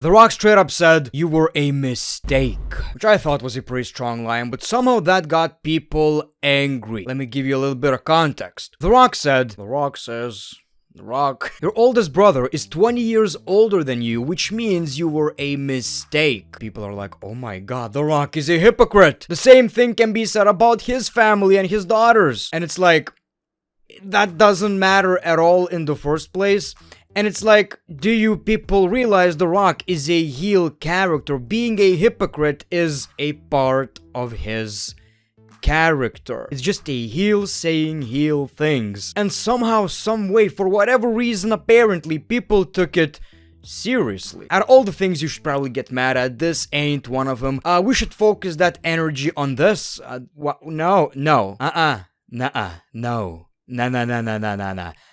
The Rock straight up said, "You were a mistake," which I thought was a pretty strong line, but somehow that got people angry. Let me give you a little bit of context. The Rock said, The Rock, your oldest brother is 20 years older than you, which means you were a mistake. People are like, oh my god, The Rock is a hypocrite. The same thing can be said about his family and his daughters. And it's like, that doesn't matter at all in the first place. And it's like, do you people realize The Rock is a heel character? Being a hypocrite is a part of his character. It's just a heel saying heel things. And somehow, some way, for whatever reason, apparently, people took it seriously. Out of all the things you should probably get mad at, this ain't one of them. We should focus that energy on this. No.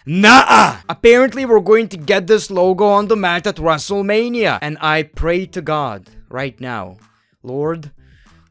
Nah. Apparently, we're going to get this logo on the mat at WrestleMania. And I pray to God right now, Lord,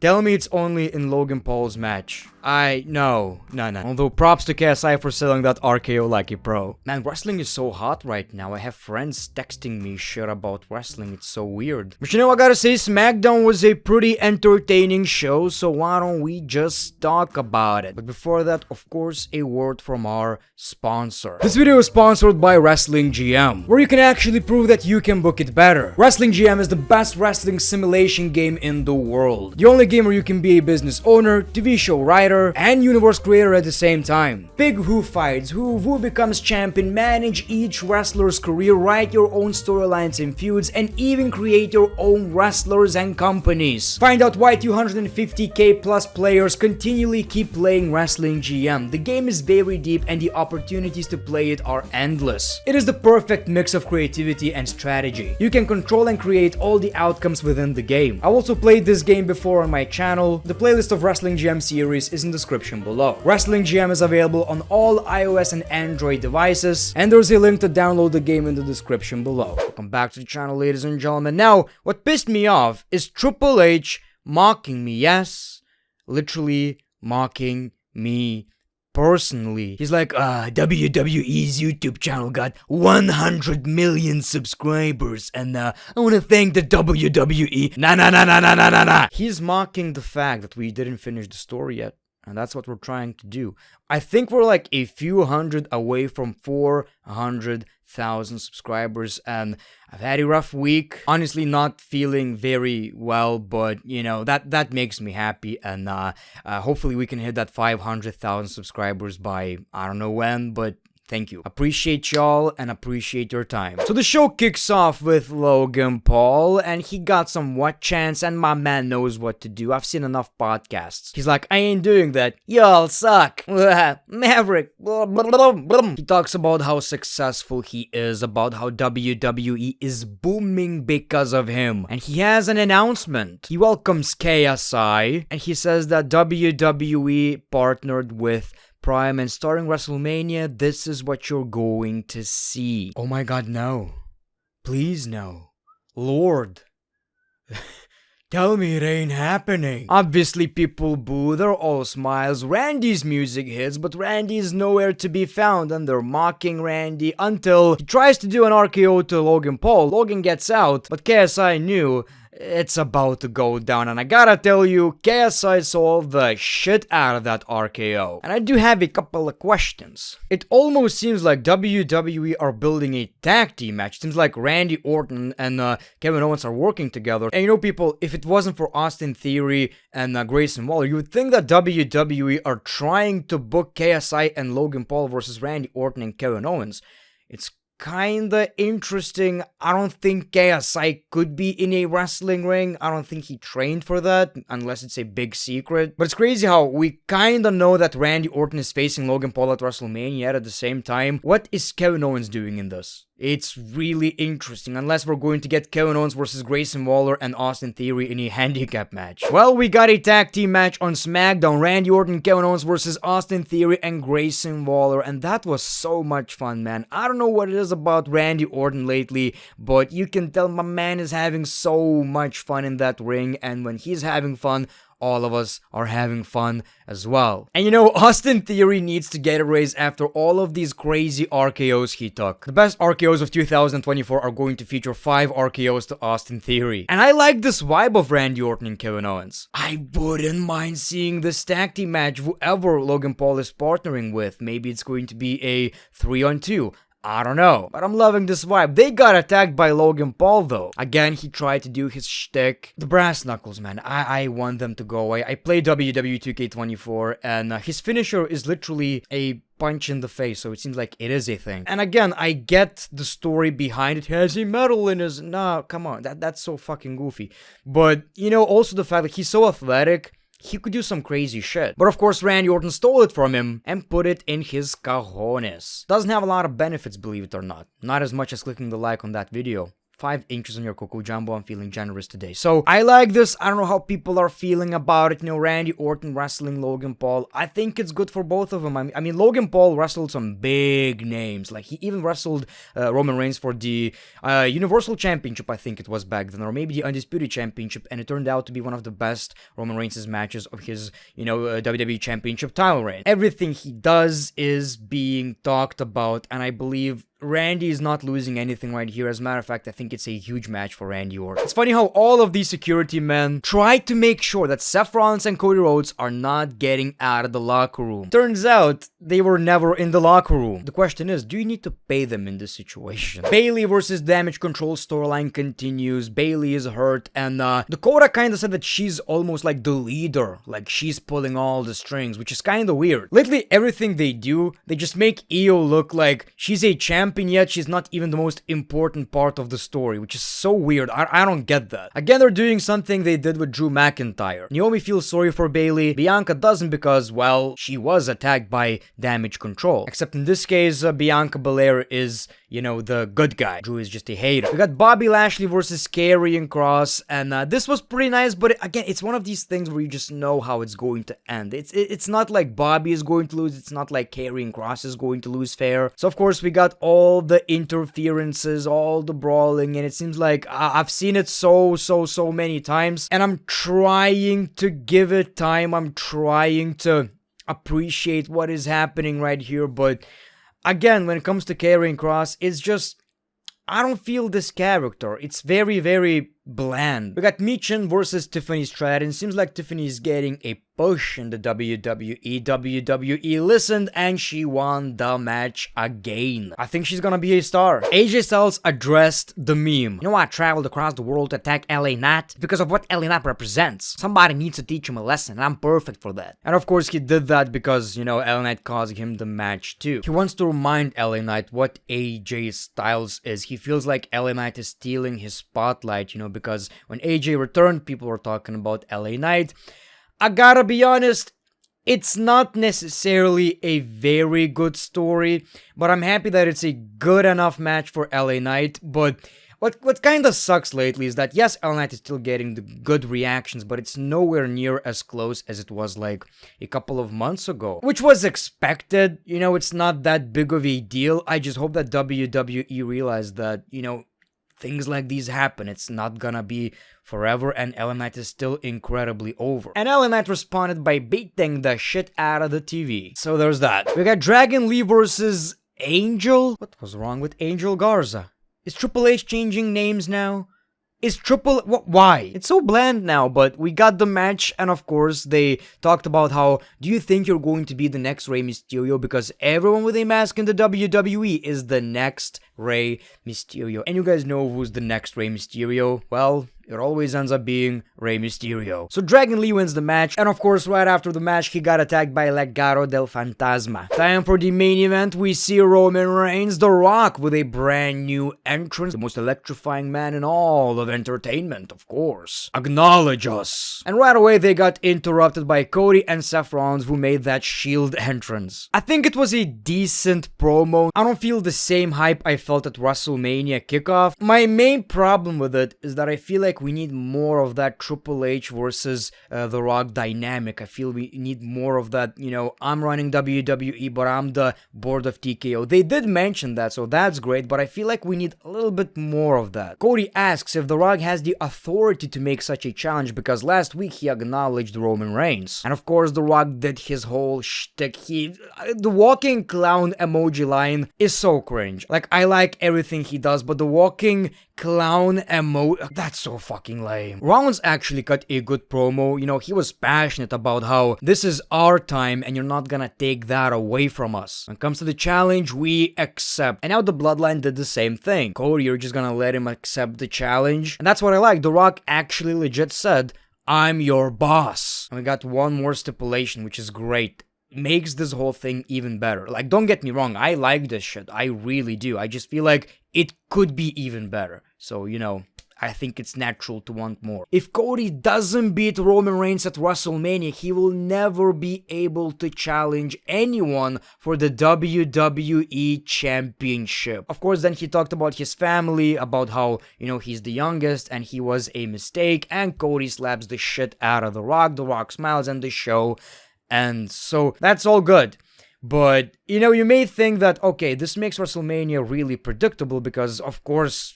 tell me it's only in Logan Paul's match. No. Although props to KSI for selling that RKO like a pro. Man, wrestling is so hot right now. I have friends texting me shit about wrestling. It's so weird. But you know, I gotta say, SmackDown was a pretty entertaining show, so why don't we just talk about it? But before that, of course, a word from our sponsor. This video is sponsored by Wrestling GM, where you can actually prove that you can book it better. Wrestling GM is the best wrestling simulation game in the world. The only game where you can be a business owner, TV show writer, and universe creator at the same time. Pick who fights, who becomes champion, manage each wrestler's career, write your own storylines and feuds, and even create your own wrestlers and companies. Find out why 250k plus players continually keep playing Wrestling GM. The game is very deep and the opportunities to play it are endless. It is the perfect mix of creativity and strategy. You can control and create all the outcomes within the game. I also played this game before on my channel. The playlist of Wrestling GM series is in the description below. Wrestling GM is available on all iOS and Android devices, and there's a link to download the game in the description below. Welcome back to the channel, ladies and gentlemen. Now, what pissed me off is Triple H mocking me. Yes, literally mocking me personally. He's like, WWE's YouTube channel got 100 million subscribers, and I want to thank the WWE. Nah. He's mocking the fact that we didn't finish the story yet. And that's what we're trying to do. I think we're like a few hundred away from 400,000 subscribers, and I've had a rough week. Honestly, not feeling very well, but you know, that makes me happy, and hopefully we can hit that 500,000 subscribers by I don't know when, but thank you. Appreciate y'all and appreciate your time. So the show kicks off with Logan Paul, and he got some what chance, and my man knows what to do. I've seen enough podcasts. He's like, I ain't doing that. Y'all suck. Maverick. He talks about how successful he is, about how WWE is booming because of him. And he has an announcement. He welcomes KSI, and he says that WWE partnered with Prime, and starting WrestleMania, this is what you're going to see. Oh my god, no. Please no. Lord. Tell me it ain't happening. Obviously, people boo, they're all smiles. Randy's music hits, but Randy is nowhere to be found, and they're mocking Randy until he tries to do an RKO to Logan Paul. Logan gets out, but KSI knew it's about to go down, and I gotta tell you, KSI saw the shit out of that RKO. And I do have a couple of questions. It almost seems like WWE are building a tag team match. It seems like Randy Orton and Kevin Owens are working together. And you know, people, if it wasn't for Austin Theory and Grayson Waller, you would think that WWE are trying to book KSI and Logan Paul versus Randy Orton and Kevin Owens. It's kinda interesting. I don't think KSI could be in a wrestling ring. I don't think he trained for that, unless it's a big secret. But it's crazy how we kinda know that Randy Orton is facing Logan Paul at WrestleMania, yet at the same time, what is Kevin Owens doing in this? It's really interesting, unless we're going to get Kevin Owens versus Grayson Waller and Austin Theory in a handicap match. Well, we got a tag team match on SmackDown. Randy Orton, Kevin Owens versus Austin Theory and Grayson Waller, and that was so much fun, man. I don't know what it is about Randy Orton lately, but you can tell my man is having so much fun in that ring, and when he's having fun, all of us are having fun as well. And you know, Austin Theory needs to get a raise after all of these crazy RKOs he took. The best RKOs of 2024 are going to feature 5 RKOs to Austin Theory. And I like this vibe of Randy Orton and Kevin Owens. I wouldn't mind seeing this tag team match, whoever Logan Paul is partnering with. Maybe it's going to be a 3-on-2. I don't know, but I'm loving this vibe. They got attacked by Logan Paul though. Again, he tried to do his shtick. The brass knuckles, man. I want them to go away. I play WWE 2K24 and his finisher is literally a punch in the face, so it seems like it is a thing. And again, I get the story behind it. He has a medal in his... Nah, come on. That's so fucking goofy. But, you know, also the fact that he's so athletic, he could do some crazy shit. But of course, Randy Orton stole it from him and put it in his cojones. Doesn't have a lot of benefits, believe it or not. Not as much as clicking the like on that video. 5 inches on your Coco Jumbo. I'm feeling generous today. So, I like this. I don't know how people are feeling about it. You know, Randy Orton wrestling Logan Paul. I think it's good for both of them. I mean, Logan Paul wrestled some big names. Like, he even wrestled Roman Reigns for the Universal Championship, I think it was back then. Or maybe the Undisputed Championship. And it turned out to be one of the best Roman Reigns' matches of his, you know, WWE Championship title reign. Everything he does is being talked about. And I believe Randy is not losing anything right here. As a matter of fact, I think it's a huge match for Randy Orton. It's funny how all of these security men try to make sure that Seth Rollins and Cody Rhodes are not getting out of the locker room. Turns out, they were never in the locker room. The question is, do you need to pay them in this situation? Bayley versus Damage Control storyline continues. Bayley is hurt, and Dakota kind of said that she's almost like the leader. Like, she's pulling all the strings, which is kind of weird. Lately, everything they do, they just make Io look like she's a champion, yet she's not even the most important part of the story, which is so weird. I don't get that. Again, they're doing something they did with Drew McIntyre. Naomi feels sorry for Bayley. Bianca doesn't because, well, she was attacked by Damage Control. Except in this case, Bianca Belair is, you know, the good guy. Drew is just a hater. We got Bobby Lashley versus Karrion Kross, and this was pretty nice, but again, it's one of these things where you just know how it's going to end. It's not like Bobby is going to lose. It's not like Karrion Kross is going to lose fair. So, of course, we got all the interferences, all the brawling, and it seems like I've seen it so many times, and I'm trying to give it time. I'm trying to appreciate what is happening right here, but again, when it comes to Karrion Kross, it's just, I don't feel this character. It's very bland. We got Michin versus Tiffany Stratton. Seems like Tiffany is getting a push in the WWE. WWE listened and she won the match again. I think she's gonna be a star. AJ Styles addressed the meme. You know, I traveled across the world to attack LA Knight because of what LA Knight represents. Somebody needs to teach him a lesson, and I'm perfect for that. And of course, he did that because, you know, LA Knight caused him the match too. He wants to remind LA Knight what AJ Styles is. He feels like LA Knight is stealing his spotlight, you know, because when AJ returned, people were talking about LA Knight. I gotta be honest, it's not necessarily a very good story, but I'm happy that it's a good enough match for LA Knight. But what kind of sucks lately is that, yes, LA Knight is still getting the good reactions, but it's nowhere near as close as it was like a couple of months ago, which was expected. You know, it's not that big of a deal. I just hope that WWE realized that, you know, things like these happen. It's not gonna be forever, and LA Knight is still incredibly over. And LA Knight responded by beating the shit out of the TV. So there's that. We got Dragon Lee versus Angel. What was wrong with Angel Garza? Is Triple H changing names now? Why? It's so bland now, but we got the match, and of course, they talked about how, do you think you're going to be the next Rey Mysterio? Because everyone with a mask in the WWE is the next Rey Mysterio. And you guys know who's the next Rey Mysterio? Well, it always ends up being Rey Mysterio. So Dragon Lee wins the match, and of course, right after the match, he got attacked by Legado del Fantasma. Time for the main event. We see Roman Reigns, The Rock, with a brand new entrance, the most electrifying man in all of entertainment, of course. Acknowledge us. And right away, they got interrupted by Cody and Seth Rollins, who made that Shield entrance. I think it was a decent promo. I don't feel the same hype I felt at WrestleMania kickoff. My main problem with it is that I feel like like we need more of that Triple H versus The Rock dynamic. I feel we need more of that, I'm running WWE, but I'm the board of TKO. They did mention that, so that's great, but I feel like we need a little bit more of that. Cody asks if The Rock has the authority to make such a challenge, because last week he acknowledged Roman Reigns. And of course, The Rock did his whole shtick. The walking clown emoji line is so cringe. Like, I like everything he does, but the walking clown emoji, that's so fucking lame. Rollins actually cut a good promo. He was passionate about how this is our time and you're not gonna take that away from us. When it comes to the challenge, we accept. And now the Bloodline did the same thing. Cody, you're just gonna let him accept the challenge? And that's what I like. The Rock actually legit said, I'm your boss. And we got one more stipulation, which is great. Makes this whole thing even better. Like, don't get me wrong, I like this shit. I really do. I just feel like it could be even better. So, I think it's natural to want more. If Cody doesn't beat Roman Reigns at WrestleMania, he will never be able to challenge anyone for the WWE Championship. Of course, then he talked about his family, about how, he's the youngest and he was a mistake, and Cody slaps the shit out of The Rock. The Rock smiles and the show. And so that's all good. But, you may think that, okay, this makes WrestleMania really predictable because, of course,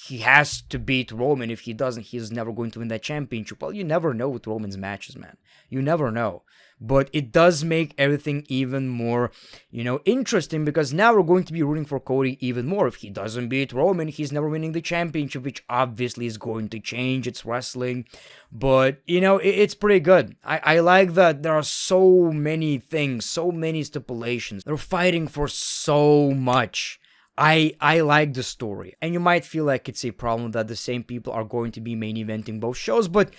he has to beat Roman. If he doesn't, he's never going to win that championship. Well, you never know with Roman's matches, man. You never know. But it does make everything even more, interesting, because now we're going to be rooting for Cody even more. If he doesn't beat Roman, he's never winning the championship, which obviously is going to change. It's wrestling. But, it's pretty good. I like that there are so many things, so many stipulations. They're fighting for so much. I like the story. And you might feel like it's a problem that the same people are going to be main eventing both shows, but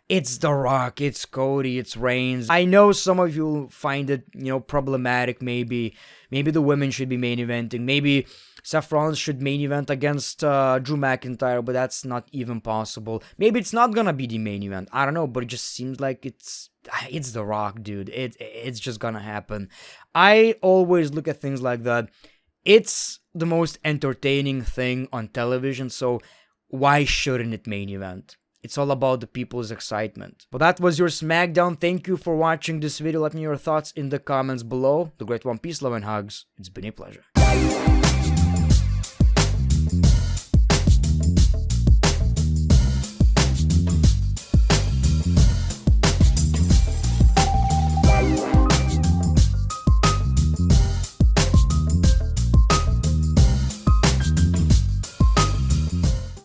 it's The Rock, it's Cody, it's Reigns. I know some of you find it, problematic. Maybe the women should be main eventing. Maybe Seth Rollins should main event against Drew McIntyre, but that's not even possible. Maybe it's not gonna be the main event. I don't know, but it just seems like it's The Rock, dude. It's just gonna happen. I always look at things like that. It's the most entertaining thing on television, so why shouldn't it main event? It's all about the people's excitement. But that was your SmackDown. Thank you for watching this video. Let me know your thoughts in the comments below. The Great One, peace, love, and hugs. It's been a pleasure.